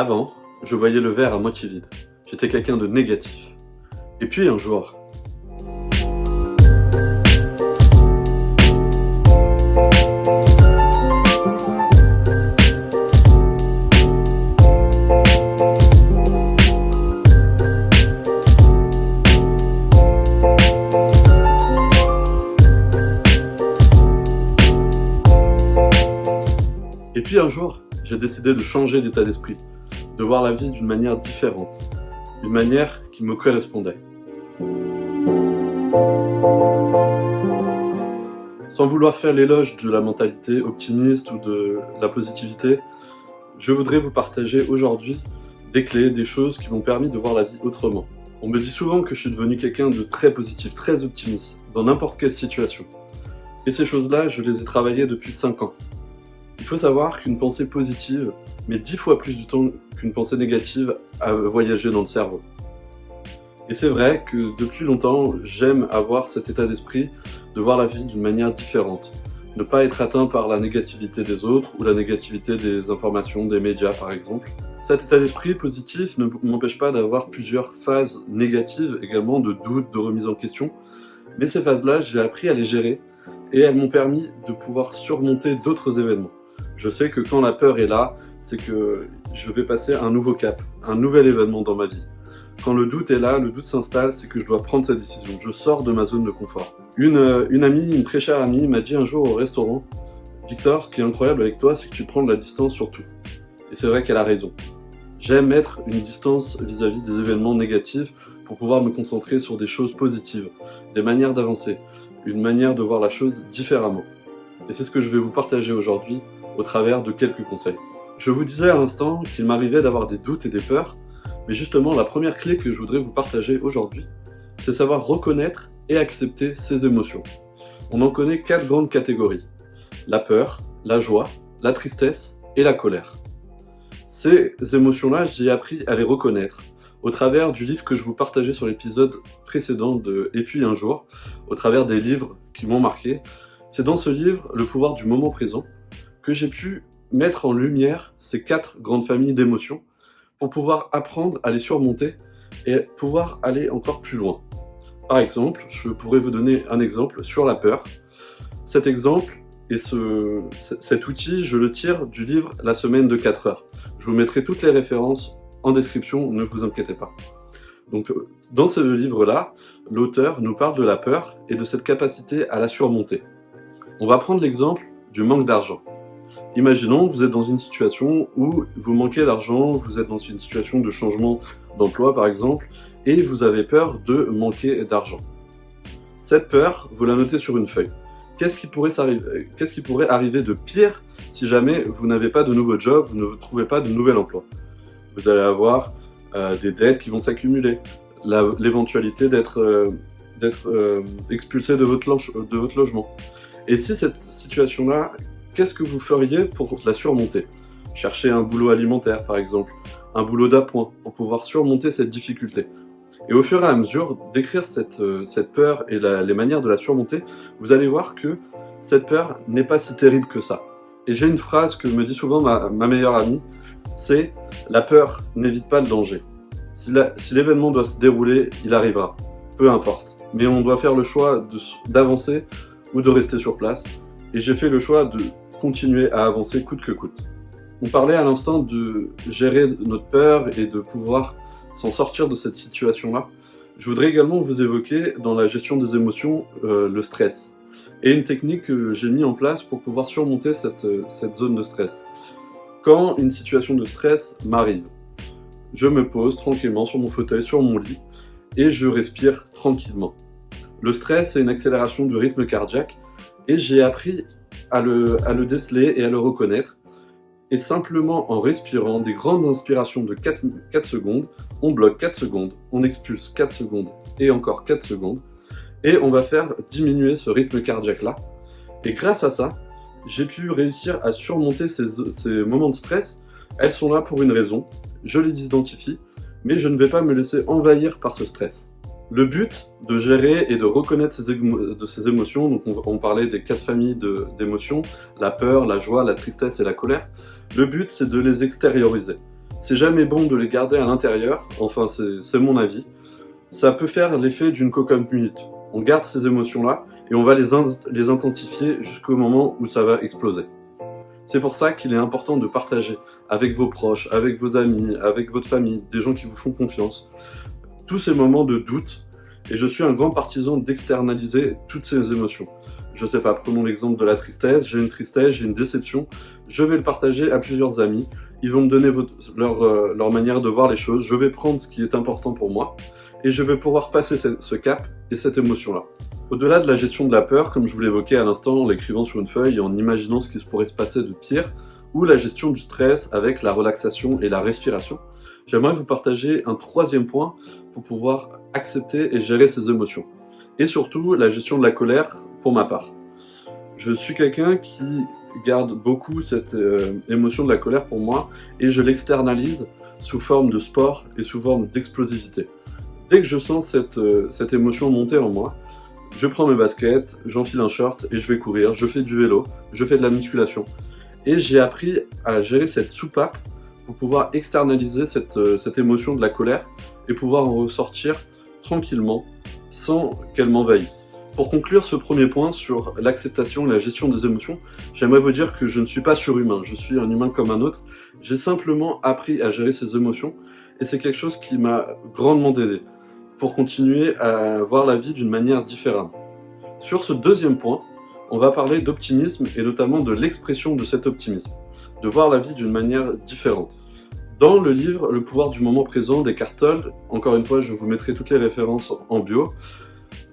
Avant, je voyais le verre à moitié vide. J'étais quelqu'un de négatif. Et puis un jour... j'ai décidé de changer d'état d'esprit, de voir la vie d'une manière différente, une manière qui me correspondait. Sans vouloir faire l'éloge de la mentalité optimiste ou de la positivité, je voudrais vous partager aujourd'hui des clés, des choses qui m'ont permis de voir la vie autrement. On me dit souvent que je suis devenu quelqu'un de très positif, très optimiste, dans n'importe quelle situation. Et ces choses-là, je les ai travaillées depuis 5 ans. Il faut savoir qu'une pensée positive met 10 fois plus de temps qu'une pensée négative à voyager dans le cerveau. Et c'est vrai que depuis longtemps, j'aime avoir cet état d'esprit de voir la vie d'une manière différente. Ne pas être atteint par la négativité des autres ou la négativité des informations, des médias par exemple. Cet état d'esprit positif ne m'empêche pas d'avoir plusieurs phases négatives, également de doute, de remise en question. Mais ces phases-là, j'ai appris à les gérer et elles m'ont permis de pouvoir surmonter d'autres événements. Je sais que quand la peur est là, c'est que je vais passer un nouveau cap, un nouvel événement dans ma vie. Quand le doute est là, le doute s'installe, c'est que je dois prendre cette décision. Je sors de ma zone de confort. Une très chère amie, m'a dit un jour au restaurant « Victor, ce qui est incroyable avec toi, c'est que tu prends de la distance sur tout. » Et c'est vrai qu'elle a raison. J'aime mettre une distance vis-à-vis des événements négatifs pour pouvoir me concentrer sur des choses positives, des manières d'avancer, une manière de voir la chose différemment. Et c'est ce que je vais vous partager aujourd'hui au travers de quelques conseils. Je vous disais à l'instant qu'il m'arrivait d'avoir des doutes et des peurs, mais justement la première clé que je voudrais vous partager aujourd'hui, c'est savoir reconnaître et accepter ses émotions. On en connaît 4 grandes catégories: la peur, la joie, la tristesse et la colère. Ces émotions-là, j'ai appris à les reconnaître au travers du livre que je vous partageais sur l'épisode précédent de « Et puis un jour », au travers des livres qui m'ont marqué. C'est dans ce livre, Le pouvoir du moment présent, que j'ai pu mettre en lumière ces 4 grandes familles d'émotions pour pouvoir apprendre à les surmonter et pouvoir aller encore plus loin. Par exemple, je pourrais vous donner un exemple sur la peur. Cet exemple et cet outil, je le tire du livre La semaine de 4 heures. Je vous mettrai toutes les références en description, ne vous inquiétez pas. Donc, dans ce livre-là, l'auteur nous parle de la peur et de cette capacité à la surmonter. On va prendre l'exemple du manque d'argent. Imaginons que vous êtes dans une situation où vous manquez d'argent, vous êtes dans une situation de changement d'emploi par exemple, et vous avez peur de manquer d'argent. Cette peur, vous la notez sur une feuille. Qu'est-ce qui pourrait arriver de pire si jamais vous n'avez pas de nouveau job, vous ne trouvez pas de nouvel emploi? Vous allez avoir des dettes qui vont s'accumuler, l'éventualité d'être expulsé de votre logement. Et si cette situation-là, qu'est-ce que vous feriez pour la surmonter? Chercher un boulot alimentaire par exemple, un boulot d'appoint pour pouvoir surmonter cette difficulté. Et au fur et à mesure d'écrire cette peur et les manières de la surmonter, vous allez voir que cette peur n'est pas si terrible que ça. Et j'ai une phrase que me dit souvent ma meilleure amie, c'est « La peur n'évite pas le danger. Si l'événement doit se dérouler, il arrivera, peu importe. Mais on doit faire le choix d'avancer ou de rester sur place. Et j'ai fait le choix de continuer à avancer coûte que coûte. » On parlait à l'instant de gérer notre peur et de pouvoir s'en sortir de cette situation-là. Je voudrais également vous évoquer dans la gestion des émotions le stress. Et une technique que j'ai mis en place pour pouvoir surmonter cette zone de stress. Quand une situation de stress m'arrive, je me pose tranquillement sur mon fauteuil, sur mon lit, et je respire tranquillement. Le stress, c'est une accélération du rythme cardiaque, et j'ai appris à le déceler et à le reconnaître. Et simplement en respirant des grandes inspirations de 4 secondes, on bloque 4 secondes, on expulse 4 secondes et encore 4 secondes, et on va faire diminuer ce rythme cardiaque-là. Et grâce à ça, j'ai pu réussir à surmonter ces moments de stress. Elles sont là pour une raison, je les identifie, mais je ne vais pas me laisser envahir par ce stress. Le but de gérer et de reconnaître ces émotions, donc on parlait des 4 familles d'émotions, la peur, la joie, la tristesse et la colère, le but c'est de les extérioriser. C'est jamais bon de les garder à l'intérieur, enfin c'est mon avis. Ça peut faire l'effet d'une cocotte-minute. On garde ces émotions-là et on va les intensifier jusqu'au moment où ça va exploser. C'est pour ça qu'il est important de partager avec vos proches, avec vos amis, avec votre famille, des gens qui vous font confiance, tous ces moments de doute. Et je suis un grand partisan d'externaliser toutes ces émotions. Je sais pas, prenons l'exemple de la tristesse, j'ai une déception, je vais le partager à plusieurs amis, ils vont me donner leur manière de voir les choses, je vais prendre ce qui est important pour moi, et je vais pouvoir passer ce cap et cette émotion-là. Au-delà de la gestion de la peur, comme je vous l'évoquais à l'instant en l'écrivant sur une feuille et en imaginant ce qui pourrait se passer de pire, ou la gestion du stress avec la relaxation et la respiration, j'aimerais vous partager un troisième point pour pouvoir accepter et gérer ces émotions. Et surtout, la gestion de la colère pour ma part. Je suis quelqu'un qui garde beaucoup cette émotion de la colère pour moi et je l'externalise sous forme de sport et sous forme d'explosivité. Dès que je sens cette émotion monter en moi, je prends mes baskets, j'enfile un short et je vais courir, je fais du vélo, je fais de la musculation. Et j'ai appris à gérer cette soupape pour pouvoir externaliser cette émotion de la colère et pouvoir en ressortir tranquillement sans qu'elle m'envahisse. Pour conclure ce premier point sur l'acceptation et la gestion des émotions, j'aimerais vous dire que je ne suis pas surhumain, je suis un humain comme un autre. J'ai simplement appris à gérer ces émotions et c'est quelque chose qui m'a grandement aidé pour continuer à voir la vie d'une manière différente. Sur ce deuxième point, on va parler d'optimisme et notamment de l'expression de cet optimisme, de voir la vie d'une manière différente. Dans le livre Le pouvoir du moment présent d'Eckhart Tolle, encore une fois je vous mettrai toutes les références en bio,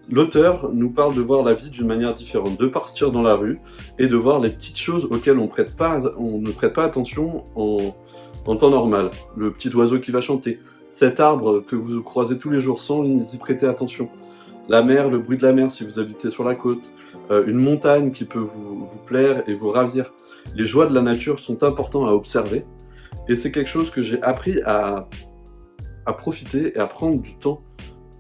l'auteur nous parle de voir la vie d'une manière différente, de partir dans la rue et de voir les petites choses auxquelles on ne prête pas attention en temps normal. Le petit oiseau qui va chanter, cet arbre que vous croisez tous les jours sans y prêter attention, la mer, le bruit de la mer si vous habitez sur la côte, une montagne qui peut vous plaire et vous ravir. Les joies de la nature sont importantes à observer et c'est quelque chose que j'ai appris à profiter et à prendre du temps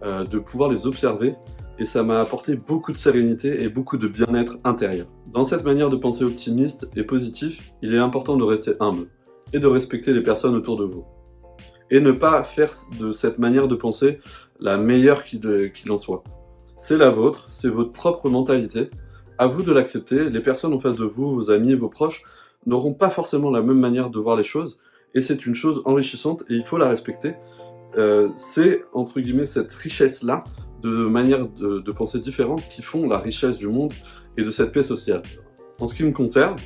de pouvoir les observer et ça m'a apporté beaucoup de sérénité et beaucoup de bien-être intérieur. Dans cette manière de penser optimiste et positif, il est important de rester humble et de respecter les personnes autour de vous. Et ne pas faire de cette manière de penser la meilleure qu'il en soit. C'est la vôtre, c'est votre propre mentalité, à vous de l'accepter, les personnes en face de vous, vos amis, vos proches, n'auront pas forcément la même manière de voir les choses, et c'est une chose enrichissante et il faut la respecter. C'est, entre guillemets, cette richesse-là, de manières de penser différentes qui font la richesse du monde et de cette paix sociale. En ce qui me concerne,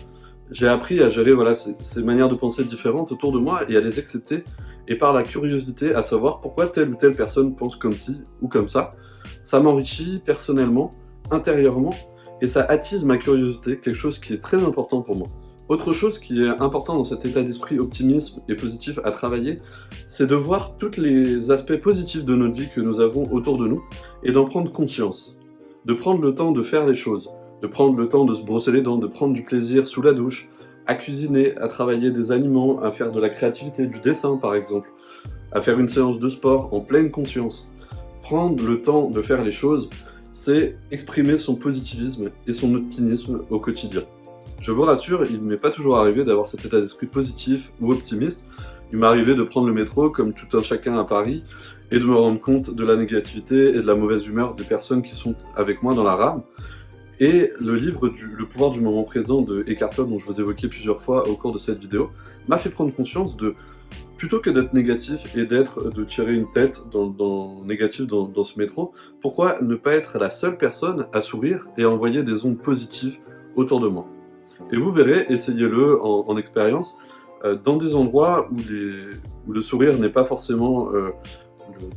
j'ai appris à gérer ces manières de penser différentes autour de moi et à les accepter, et par la curiosité à savoir pourquoi telle ou telle personne pense comme ci ou comme ça. Ça m'enrichit personnellement, intérieurement, et ça attise ma curiosité, quelque chose qui est très important pour moi. Autre chose qui est important dans cet état d'esprit optimisme et positif à travailler, c'est de voir tous les aspects positifs de notre vie que nous avons autour de nous et d'en prendre conscience. De prendre le temps de faire les choses, de prendre le temps de se brosser les dents, de prendre du plaisir sous la douche, à cuisiner, à travailler des aliments, à faire de la créativité, du dessin par exemple, à faire une séance de sport en pleine conscience. Prendre le temps de faire les choses, c'est exprimer son positivisme et son optimisme au quotidien. Je vous rassure, il ne m'est pas toujours arrivé d'avoir cet état d'esprit positif ou optimiste. Il m'est arrivé de prendre le métro, comme tout un chacun à Paris, et de me rendre compte de la négativité et de la mauvaise humeur des personnes qui sont avec moi dans la rame. Et le livre Le pouvoir du moment présent de Eckhart Tolle, dont je vous évoquais plusieurs fois au cours de cette vidéo, m'a fait prendre conscience de, plutôt que d'être négatif et de tirer une tête négatif dans ce métro, pourquoi ne pas être la seule personne à sourire et à envoyer des ondes positives autour de moi. Et vous verrez, essayez-le en expérience, dans des endroits où le sourire n'est pas forcément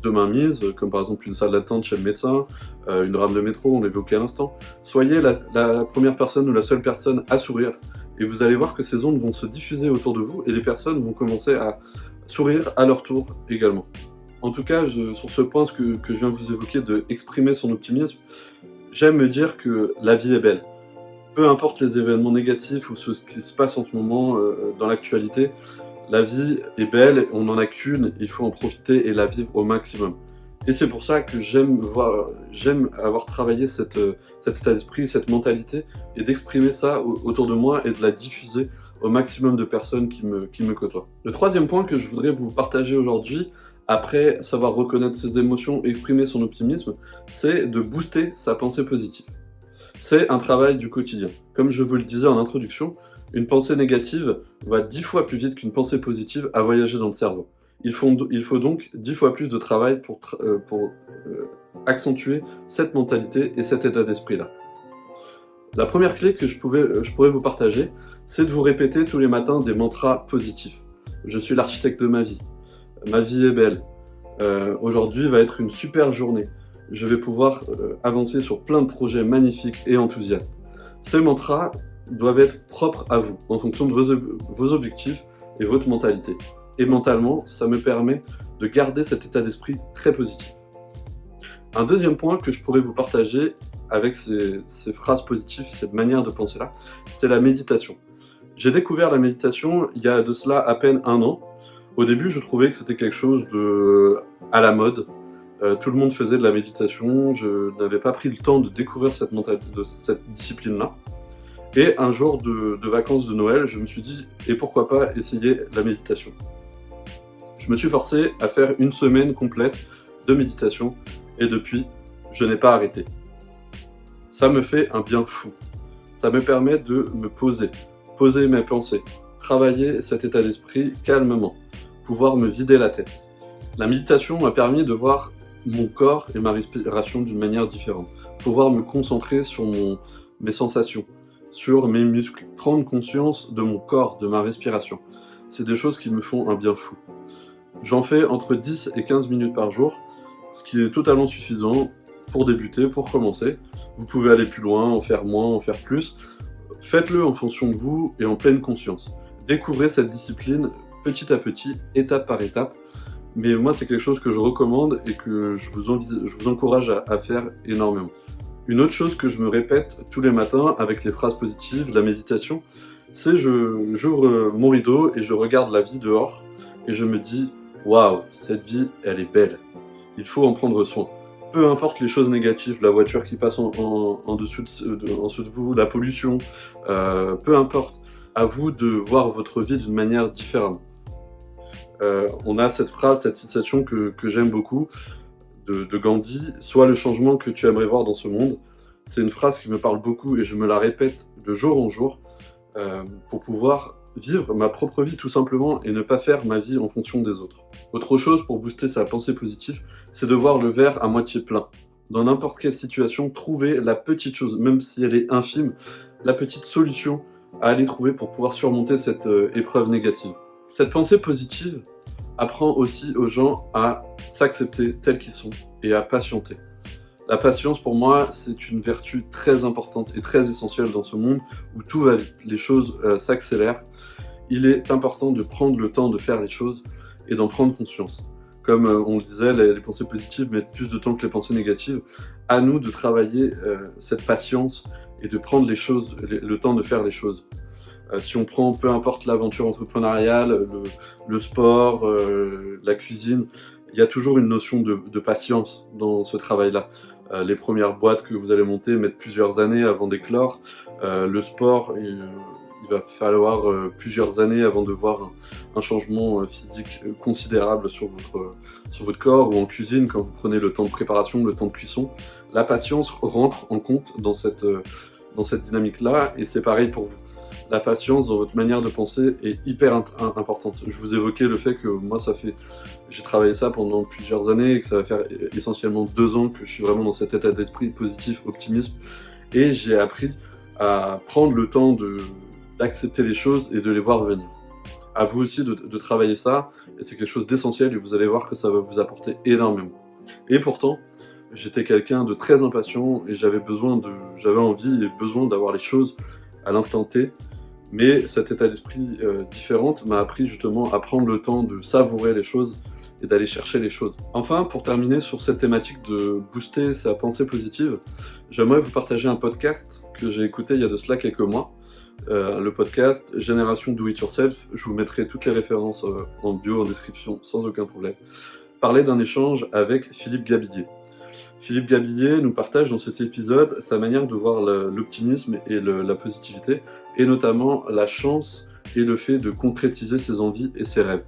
de mainmise, comme par exemple une salle d'attente chez le médecin, une rame de métro, on l'évoquait à l'instant, soyez la première personne ou la seule personne à sourire, et vous allez voir que ces ondes vont se diffuser autour de vous, et les personnes vont commencer à sourire à leur tour également. En tout cas, sur ce point que je viens de vous évoquer, de exprimer son optimisme, j'aime me dire que la vie est belle. Peu importe les événements négatifs ou ce qui se passe en ce moment dans l'actualité, la vie est belle, on n'en a qu'une, il faut en profiter et la vivre au maximum. Et c'est pour ça que j'aime avoir travaillé cet état d'esprit, cette mentalité, et d'exprimer ça autour de moi et de la diffuser au maximum de personnes qui me côtoient. Le troisième point que je voudrais vous partager aujourd'hui, après savoir reconnaître ses émotions, exprimer son optimisme, c'est de booster sa pensée positive. C'est un travail du quotidien. Comme je vous le disais en introduction, une pensée négative va 10 fois plus vite qu'une pensée positive à voyager dans le cerveau. Il faut donc 10 fois plus de travail pour accentuer cette mentalité et cet état d'esprit-là. La première clé que je pourrais vous partager, c'est de vous répéter tous les matins des mantras positifs. Je suis l'architecte de ma vie. Ma vie est belle. Aujourd'hui va être une super journée. Je vais pouvoir avancer sur plein de projets magnifiques et enthousiastes. Ces mantras doivent être propres à vous, en fonction de vos objectifs et votre mentalité. Et mentalement, ça me permet de garder cet état d'esprit très positif. Un deuxième point que je pourrais vous partager avec ces phrases positives, cette manière de penser-là, c'est la méditation. J'ai découvert la méditation il y a de cela à peine 1 an. Au début, je trouvais que c'était quelque chose à la mode. Tout le monde faisait de la méditation, je n'avais pas pris le temps de découvrir cette discipline-là. Et un jour de vacances de Noël, je me suis dit, et pourquoi pas essayer la méditation. Je me suis forcé à faire 1 semaine complète de méditation, et depuis, je n'ai pas arrêté. Ça me fait un bien fou. Ça me permet de me poser mes pensées, travailler cet état d'esprit calmement, pouvoir me vider la tête. La méditation m'a permis de voir mon corps et ma respiration d'une manière différente, pouvoir me concentrer sur mes sensations, sur mes muscles, prendre conscience de mon corps, de ma respiration. C'est des choses qui me font un bien fou. J'en fais entre 10 et 15 minutes par jour, ce qui est totalement suffisant pour débuter, pour commencer. Vous pouvez aller plus loin, en faire moins, en faire plus. Faites-le en fonction de vous et en pleine conscience. Découvrez cette discipline petit à petit, étape par étape. Mais moi, c'est quelque chose que je recommande et que je vous encourage à faire énormément. Une autre chose que je me répète tous les matins avec les phrases positives, la méditation, c'est j'ouvre mon rideau et je regarde la vie dehors et je me dis « Waouh, cette vie, elle est belle. Il faut en prendre soin. » Peu importe les choses négatives, la voiture qui passe en dessous de vous, la pollution, peu importe, à vous de voir votre vie d'une manière différente. On a cette phrase, cette citation que j'aime beaucoup de Gandhi, « Sois le changement que tu aimerais voir dans ce monde ». C'est une phrase qui me parle beaucoup et je me la répète de jour en jour pour pouvoir vivre ma propre vie tout simplement et ne pas faire ma vie en fonction des autres. Autre chose pour booster sa pensée positive, c'est de voir le verre à moitié plein. Dans n'importe quelle situation, trouver la petite chose, même si elle est infime, la petite solution à aller trouver pour pouvoir surmonter cette épreuve négative. Cette pensée positive apprend aussi aux gens à s'accepter tels qu'ils sont et à patienter. La patience, pour moi, c'est une vertu très importante et très essentielle dans ce monde où tout va vite, les choses s'accélèrent. Il est important de prendre le temps de faire les choses et d'en prendre conscience. Comme on le disait, les pensées positives mettent plus de temps que les pensées négatives. À nous de travailler cette patience et de prendre le temps de faire les choses. Si on prend peu importe l'aventure entrepreneuriale, le sport, la cuisine, il y a toujours une notion de patience dans ce travail-là. Les premières boîtes que vous allez monter mettent plusieurs années avant d'éclore. Le sport, il va falloir plusieurs années avant de voir un changement physique considérable sur votre corps, ou en cuisine, quand vous prenez le temps de préparation, le temps de cuisson. La patience rentre en compte dans cette dynamique-là, et c'est pareil pour vous. La patience dans votre manière de penser est hyper importante. Je vous évoquais le fait que moi, j'ai travaillé ça pendant plusieurs années et que ça va faire essentiellement 2 ans que je suis vraiment dans cet état d'esprit positif, optimisme, et j'ai appris à prendre le temps d'accepter les choses et de les voir venir. À vous aussi de travailler ça, et c'est quelque chose d'essentiel et vous allez voir que ça va vous apporter énormément. Et pourtant, j'étais quelqu'un de très impatient et j'avais envie et besoin d'avoir les choses à l'instant T, mais cet état d'esprit différent m'a appris justement à prendre le temps de savourer les choses et d'aller chercher les choses. Enfin, pour terminer sur cette thématique de booster sa pensée positive, j'aimerais vous partager un podcast que j'ai écouté il y a de cela quelques mois. Le podcast Génération Do It Yourself, je vous mettrai toutes les références en bio, en description, sans aucun problème. Parlait d'un échange avec Philippe Gabillier. Philippe Gabillier nous partage dans cet épisode sa manière de voir l'optimisme et la positivité, et notamment la chance et le fait de concrétiser ses envies et ses rêves.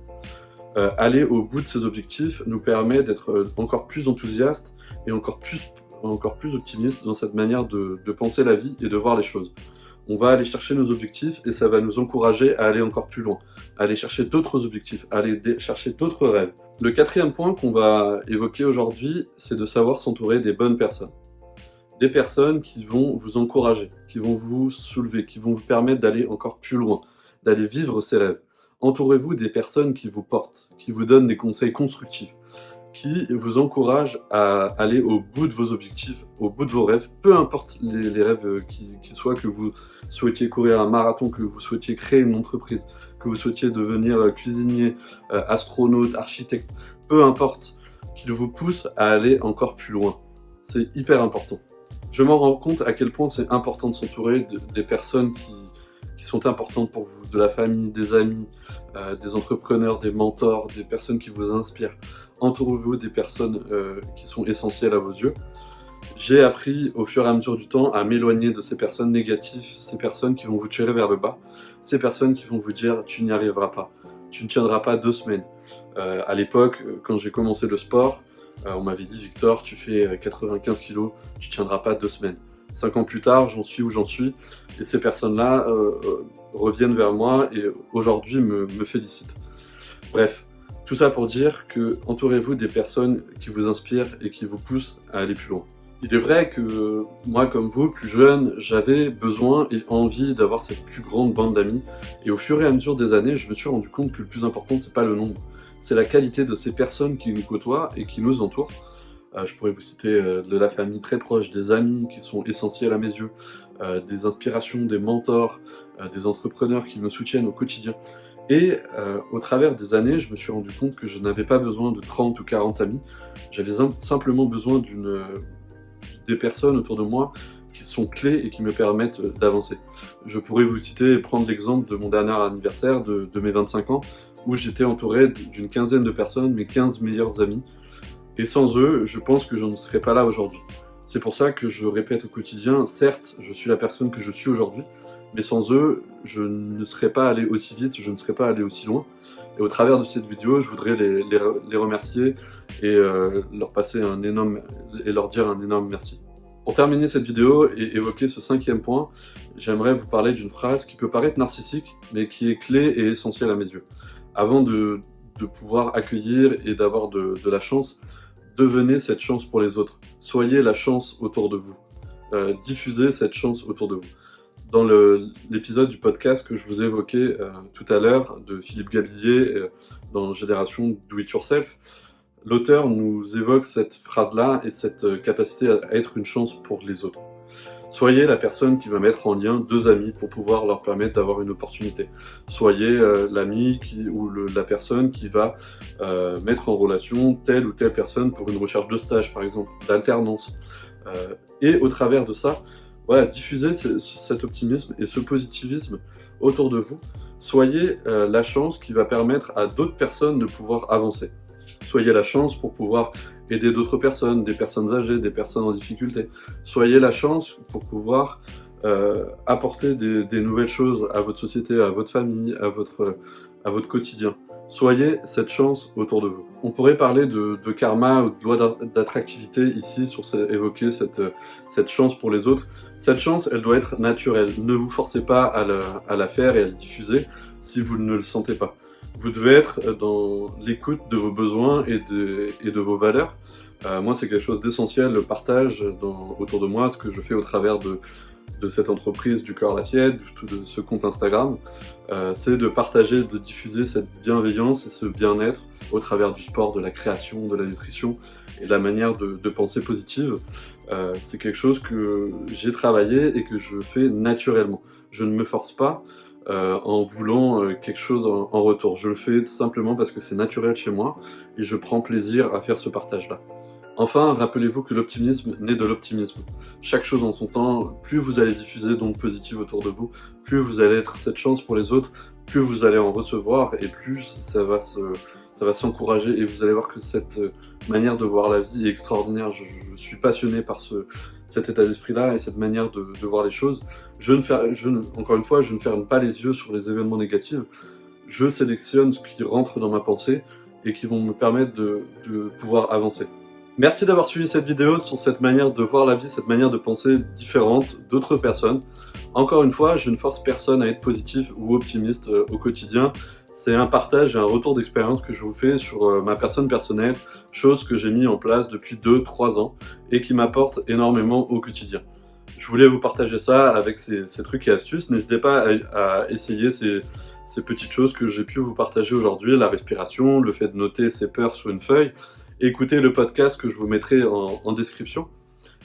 Aller au bout de ses objectifs nous permet d'être encore plus enthousiaste et encore plus optimiste dans cette manière de penser la vie et de voir les choses. On va aller chercher nos objectifs et ça va nous encourager à aller encore plus loin, à aller chercher d'autres objectifs, à aller chercher d'autres rêves. Le quatrième point qu'on va évoquer aujourd'hui, c'est de savoir s'entourer des bonnes personnes. Des personnes qui vont vous encourager, qui vont vous soulever, qui vont vous permettre d'aller encore plus loin, d'aller vivre ses rêves. Entourez-vous des personnes qui vous portent, qui vous donnent des conseils constructifs, qui vous encouragent à aller au bout de vos objectifs, au bout de vos rêves, peu importe les rêves qui soient, que vous souhaitiez courir un marathon, que vous souhaitiez créer une entreprise, que vous souhaitiez devenir cuisinier, astronaute, architecte, peu importe, qui vous pousse à aller encore plus loin. C'est hyper important. Je m'en rends compte à quel point c'est important de s'entourer des personnes qui sont importantes pour vous, de la famille, des amis, des entrepreneurs, des mentors, des personnes qui vous inspirent. Entourez-vous des personnes qui sont essentielles à vos yeux. J'ai appris au fur et à mesure du temps à m'éloigner de ces personnes négatives, ces personnes qui vont vous tirer vers le bas, ces personnes qui vont vous dire « tu n'y arriveras pas, tu ne tiendras pas 2 semaines ». À l'époque, quand j'ai commencé le sport, on m'avait dit « Victor, tu fais 95 kilos, tu ne tiendras pas 2 semaines ». 5 ans plus tard, j'en suis où j'en suis, et ces personnes-là reviennent vers moi et aujourd'hui me félicitent. Bref, tout ça pour dire que entourez-vous des personnes qui vous inspirent et qui vous poussent à aller plus loin. Il est vrai que moi, comme vous, plus jeune, j'avais besoin et envie d'avoir cette plus grande bande d'amis, et au fur et à mesure des années, je me suis rendu compte que le plus important, c'est pas le nombre, c'est la qualité de ces personnes qui nous côtoient et qui nous entourent. Je pourrais vous citer de la famille très proche, des amis qui sont essentiels à mes yeux, des inspirations, des mentors, des entrepreneurs qui me soutiennent au quotidien. Et au travers des années, je me suis rendu compte que je n'avais pas besoin de 30 ou 40 amis, j'avais simplement besoin des personnes autour de moi qui sont clés et qui me permettent d'avancer. Je pourrais vous citer et prendre l'exemple de mon dernier anniversaire, de mes 25 ans, où j'étais entouré d'une quinzaine de personnes, mes 15 meilleurs amis. Et sans eux, je pense que je ne serais pas là aujourd'hui. C'est pour ça que je répète au quotidien, certes, je suis la personne que je suis aujourd'hui, mais sans eux, je ne serais pas allé aussi vite, je ne serais pas allé aussi loin. Et au travers de cette vidéo, je voudrais les remercier et leur passer leur dire un énorme merci. Pour terminer cette vidéo et évoquer ce 5e point, j'aimerais vous parler d'une phrase qui peut paraître narcissique, mais qui est clé et essentielle à mes yeux. Avant de pouvoir accueillir et d'avoir de la chance, devenez cette chance pour les autres. Soyez la chance autour de vous. Diffusez cette chance autour de vous. Dans l'épisode du podcast que je vous ai évoqué tout à l'heure, de Philippe Gabillier, dans Génération Do It Yourself, l'auteur nous évoque cette phrase-là et cette capacité à être une chance pour les autres. Soyez la personne qui va mettre en lien 2 amis pour pouvoir leur permettre d'avoir une opportunité. Soyez l'ami ou la personne qui va mettre en relation telle ou telle personne pour une recherche de stage, par exemple, d'alternance. Et au travers de ça, voilà, diffusez cet optimisme et ce positivisme autour de vous. Soyez la chance qui va permettre à d'autres personnes de pouvoir avancer. Soyez la chance pour pouvoir aider d'autres personnes, des personnes âgées, des personnes en difficulté. Soyez la chance pour pouvoir apporter des nouvelles choses à votre société, à votre famille, à votre quotidien. Soyez cette chance autour de vous. On pourrait parler de karma ou de loi d'attractivité ici, évoquer cette chance pour les autres. Cette chance, elle doit être naturelle. Ne vous forcez pas à la faire et à la diffuser si vous ne le sentez pas. Vous devez être dans l'écoute de vos besoins et de vos valeurs. Moi, c'est quelque chose d'essentiel, le partage autour de moi, ce que je fais au travers de cette entreprise du cœur à l'assiette, de ce compte Instagram, c'est de partager, de diffuser cette bienveillance et ce bien-être au travers du sport, de la création, de la nutrition et de la manière de penser positive. C'est quelque chose que j'ai travaillé et que je fais naturellement. Je ne me force pas en voulant quelque chose en retour. Je le fais simplement parce que c'est naturel chez moi et je prends plaisir à faire ce partage-là. Enfin, rappelez-vous que l'optimisme naît de l'optimisme. Chaque chose en son temps, plus vous allez diffuser d'ondes positives autour de vous, plus vous allez être cette chance pour les autres, plus vous allez en recevoir et plus ça va s'encourager et vous allez voir que cette manière de voir la vie est extraordinaire. Je suis passionné par cet état d'esprit-là et cette manière de voir les choses. Encore une fois, je ne ferme pas les yeux sur les événements négatifs. Je sélectionne ce qui rentre dans ma pensée et qui vont me permettre de pouvoir avancer. Merci d'avoir suivi cette vidéo sur cette manière de voir la vie, cette manière de penser différente d'autres personnes. Encore une fois, je ne force personne à être positif ou optimiste au quotidien. C'est un partage et un retour d'expérience que je vous fais sur ma personne personnelle, chose que j'ai mis en place depuis 2-3 ans et qui m'apporte énormément au quotidien. Je voulais vous partager ça avec ces trucs et astuces. N'hésitez pas à essayer ces petites choses que j'ai pu vous partager aujourd'hui, la respiration, le fait de noter ses peurs sur une feuille, écoutez le podcast que je vous mettrai en description.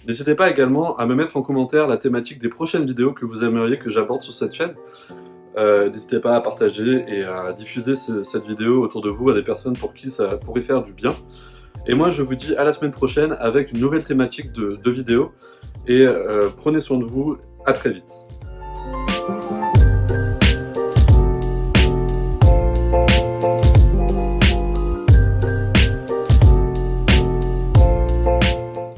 N'hésitez pas également à me mettre en commentaire la thématique des prochaines vidéos que vous aimeriez que j'aborde sur cette chaîne. N'hésitez pas à partager et à diffuser cette vidéo autour de vous à des personnes pour qui ça pourrait faire du bien. Et moi je vous dis à la semaine prochaine avec une nouvelle thématique de vidéo. Et prenez soin de vous, à très vite.